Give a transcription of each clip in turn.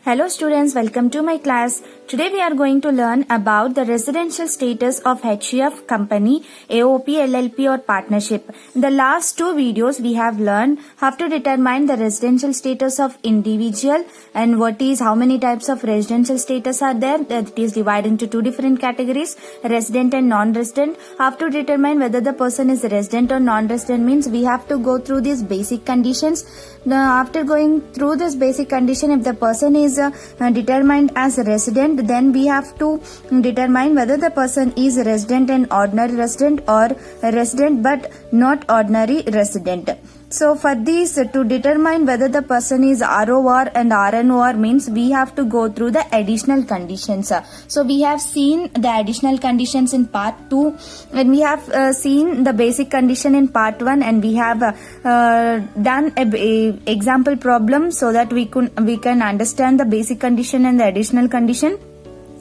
Hello students, welcome to my class. Today we are going to learn about the residential status of HUF company, AOP, LLP or partnership. In the last two videos we have learned how to determine the residential status of individual and how many types of residential status are there. It is divided into two different categories, resident and non-resident. How to determine whether the person is resident or non-resident means we have to go through these basic conditions. Now, after going through this basic condition, if the person is determined as a resident, then we have to determine whether the person is a resident and ordinary resident or a resident but not ordinary resident. So for this, to determine whether the person is ROR and RNOR means we have to go through the additional conditions. So we have seen the additional conditions in part 2 and we have seen the basic condition in part 1, and we have done a example problem so that we can understand the basic condition and the additional condition.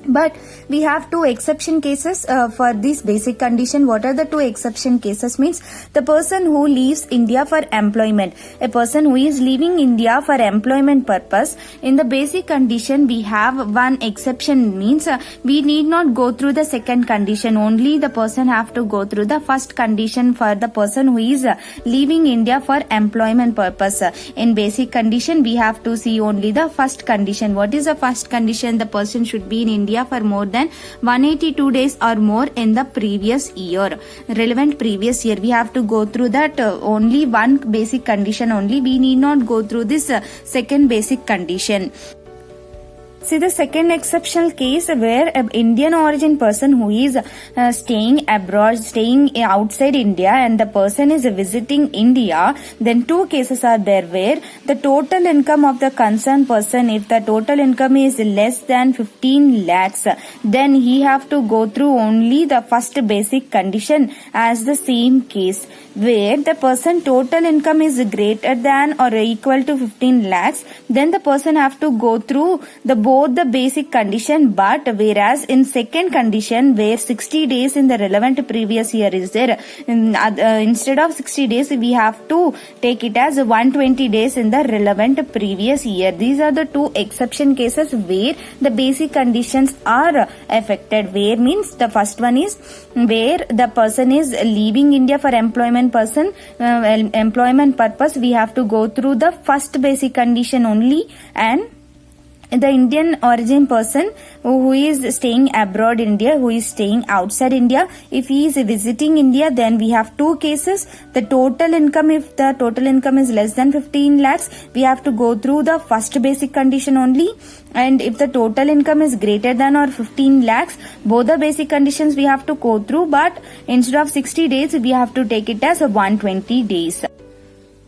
But we have two exception cases for this basic condition. What are the two exception cases means? The person who leaves India for employment. A person who is leaving India for employment purpose. In the basic condition, we have one exception means we need not go through the second condition. Only the person have to go through the first condition for the person who is leaving India for employment purpose. In basic condition, we have to see only the first condition. What is the first condition? The person should be in India for more than 182 days or more in the previous year. Relevant previous year. We have to go through that only one basic condition only. We need not go through this second basic condition. See the second exceptional case where an Indian origin person who is staying abroad, staying outside India, and the person is visiting India, then two cases are there where the total income of the concerned person, if the total income is less than 15 lakhs, then he have to go through only the first basic condition as the same case. Where the person total income is greater than or equal to 15 lakhs, then the person have to go through both the basic condition. But whereas in second condition where 60 days in the relevant previous year is there, instead of 60 days we have to take it as 120 days in the relevant previous year. These are the two exception cases where the basic conditions are affected. Where means the first one is where the person is leaving India for employment purpose, we have to go through the first basic condition only. And the Indian origin person who is staying abroad India, who is staying outside India, if he is visiting India, then we have two cases. The total income, if the total income is less than 15 lakhs, we have to go through the first basic condition only. And if the total income is greater than or 15 lakhs, both the basic conditions we have to go through, but instead of 60 days, we have to take it as 120 days.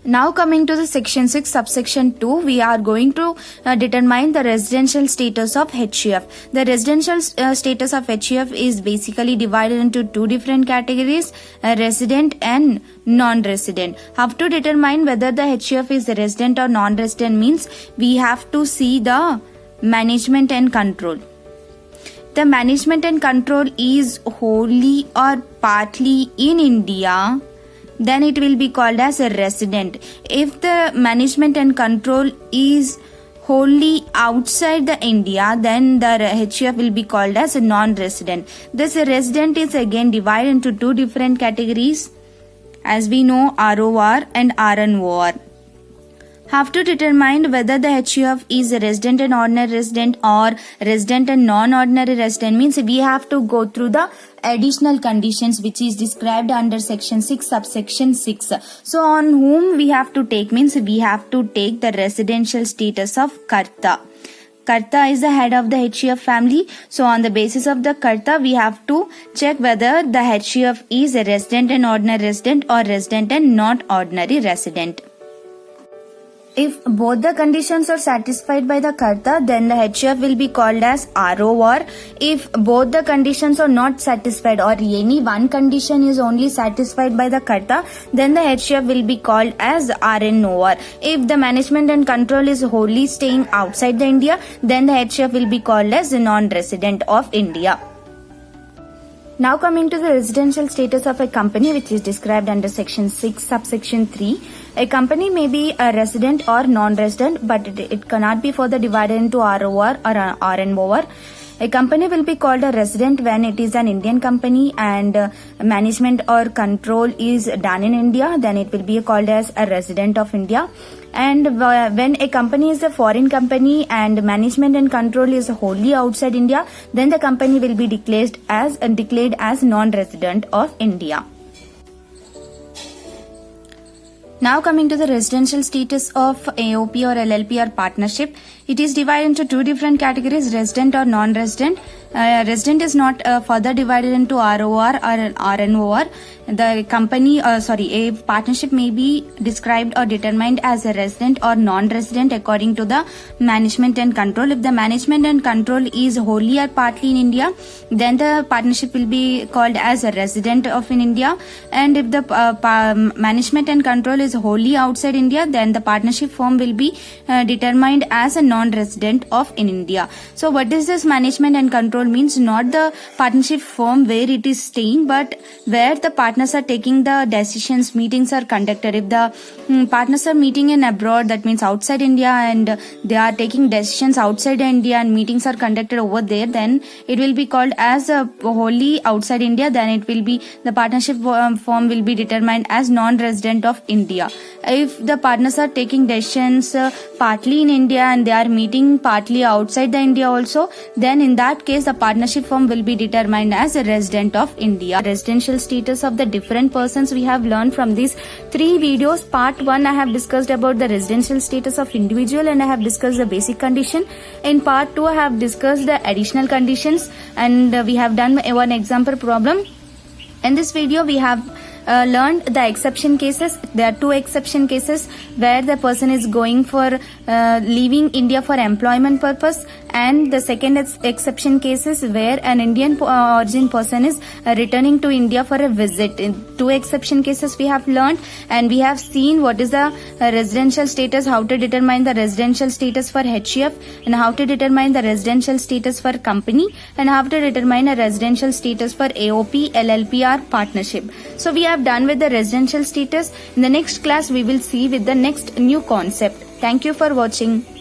Now coming to the section 6 subsection 2, we are going to determine the residential status of HUF. The residential status of HUF is basically divided into two different categories, resident and non-resident. How to determine whether the HUF is resident or non-resident means we have to see the management and control. The management and control is wholly or partly in India, then it will be called as a resident. If the management and control is wholly outside the India, then the HUF will be called as a non-resident. This resident is again divided into two different categories, as we know, ROR and RNOR. Have to determine whether the HUF is a resident and ordinary resident or resident and non-ordinary resident means we have to go through the additional conditions which is described under section 6 subsection 6. So on whom we have to take means we have to take the residential status of Karta. Karta is the head of the HUF family. So on the basis of the Karta, we have to check whether the HUF is a resident and ordinary resident or resident and not ordinary resident. If both the conditions are satisfied by the Karta, then the HUF will be called as ROR. If both the conditions are not satisfied or any one condition is only satisfied by the Karta, then the HUF will be called as RNOR. If the management and control is wholly staying outside the India, then the HUF will be called as non-resident of India. Now coming to the residential status of a company, which is described under section 6 subsection 3. A company may be a resident or non-resident, but it cannot be further divided into ROR or RNOR. A company will be called a resident when it is an Indian company and management or control is done in India, then it will be called as a resident of India. And when a company is a foreign company and management and control is wholly outside India, then the company will be declared as non-resident of India. Now coming to the residential status of AOP or LLP or partnership, it is divided into two different categories, resident or non-resident. Resident is not further divided into ROR or RNOR. The company, a partnership may be described or determined as a resident or non-resident according to the management and control. If the management and control is wholly or partly in India, then the partnership will be called as a resident of in India. And if the management and control is wholly outside India, then the partnership form will be determined as a non-resident of in India. So what is this management and control means? Not the partnership form where it is staying, but where the partners are taking the decisions, meetings are conducted. If the partners are meeting in abroad, that means outside India, and they are taking decisions outside India and meetings are conducted over there, then it will be called as a wholly outside India. Then it will be, the partnership form will be determined as non-resident of India. If the partners are taking decisions partly in India and they are meeting partly outside the India also, then in that case the partnership form will be determined as a resident of India. Residential status of the different persons we have learned from these three videos. Part 1 I have discussed about the residential status of individual and I have discussed the basic condition. In part 2 I have discussed the additional conditions and we have done one example problem. In this video we have learned the exception cases. There are two exception cases where the person is going for leaving India for employment purpose, and the second exception cases where an Indian origin person is returning to India for a visit. In two exception cases we have learned, and we have seen what is the residential status, how to determine the residential status for HUF, and how to determine the residential status for company, and how to determine a residential status for AOP, LLP or partnership. So we have done with the residential status. In the next class we will see with the next new concept. Thank you for watching.